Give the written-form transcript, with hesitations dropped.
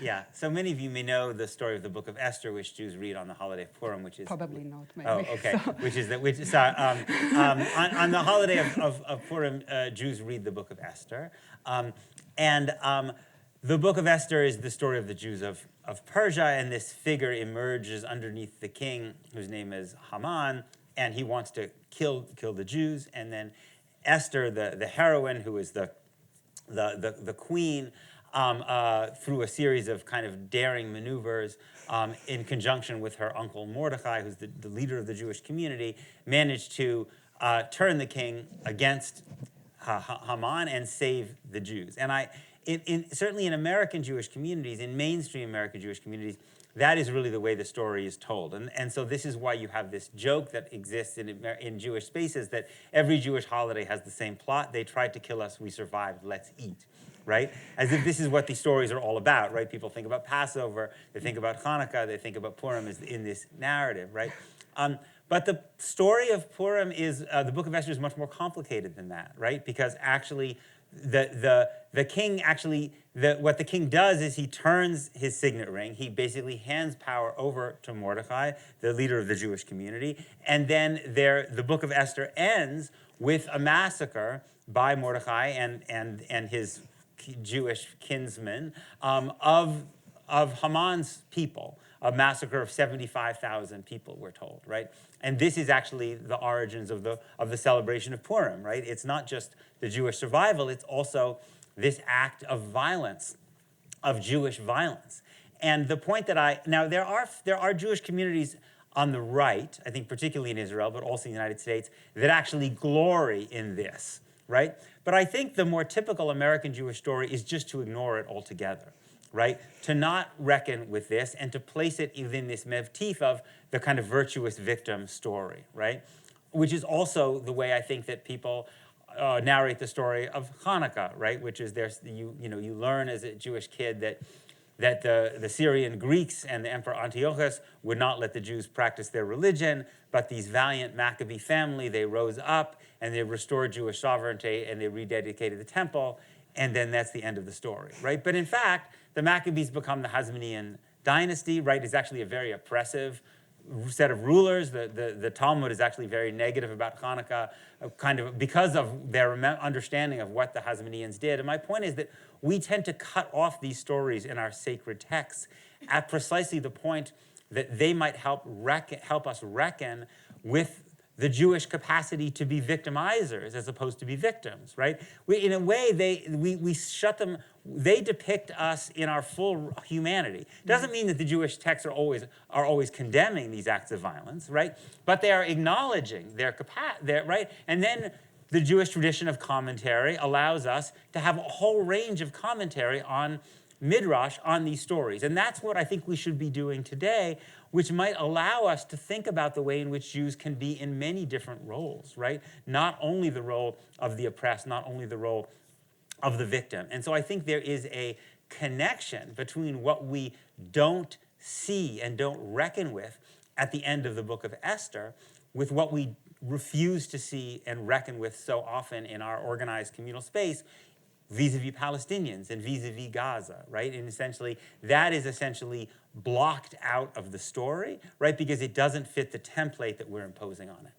Yeah, so many of you may know the story of the Book of Esther, which Jews read on the holiday of Purim, which is... Probably not, maybe. Oh, okay, So. On the holiday of Purim, Jews read the Book of Esther. The Book of Esther is the story of the Jews of Persia, and this figure emerges underneath the king, whose name is Haman, and he wants to kill the Jews, and then Esther, the heroine, who is the queen, through a series of kind of daring maneuvers, in conjunction with her uncle Mordecai, who's the leader of the Jewish community, managed to turn the king against Haman and save the Jews. And certainly in American Jewish communities, in mainstream American Jewish communities, that is really the way the story is told. And so this is why you have this joke that exists in Jewish spaces, that every Jewish holiday has the same plot. They tried to kill us, we survived, let's eat, right? As if this is what these stories are all about, right? People think about Passover, they think about Hanukkah, they think about Purim as in this narrative, right? But the story of Purim is, the Book of Esther is much more complicated than that, right? Because actually, the king actually, what the king does is he turns his signet ring. He basically hands power over to Mordecai, the leader of the Jewish community. And then the Book of Esther ends with a massacre by Mordecai and his Jewish kinsmen of Haman's people. A massacre of 75,000 people, we're told, right? And this is actually the origins of the celebration of Purim, right? It's not just the Jewish survival, it's also this act of violence, of Jewish violence. And the point that now there are Jewish communities on the right, I think particularly in Israel, but also in the United States, that actually glory in this, right? But I think the more typical American Jewish story is just to ignore it altogether, right? To not reckon with this and to place it within this mevtif of the kind of virtuous victim story, right? Which is also the way I think that people narrate the story of Hanukkah, right? Which is you learn as a Jewish kid that the Syrian Greeks and the Emperor Antiochus would not let the Jews practice their religion, but these valiant Maccabee family, they rose up and they restored Jewish sovereignty and they rededicated the temple, and then that's the end of the story, right? But in fact, the Maccabees become the Hasmonean dynasty, right? It's actually a very oppressive set of rulers. The Talmud is actually very negative about Hanukkah, kind of because of their understanding of what the Hasmoneans did. And my point is that we tend to cut off these stories in our sacred texts at precisely the point that they might help us reckon with the Jewish capacity to be victimizers as opposed to be victims, right? In a way, we shut them. They depict us in our full humanity. Doesn't mean that the Jewish texts are always condemning these acts of violence, right? But they are acknowledging their capacity, right? And then the Jewish tradition of commentary allows us to have a whole range of commentary on Midrash on these stories. And that's what I think we should be doing today, which might allow us to think about the way in which Jews can be in many different roles, right? Not only the role of the oppressed, not only the role of the victim. And so I think there is a connection between what we don't see and don't reckon with at the end of the Book of Esther with what we refuse to see and reckon with so often in our organized communal space vis-a-vis Palestinians and vis-a-vis Gaza, right? And essentially, that is essentially blocked out of the story, right? Because it doesn't fit the template that we're imposing on it.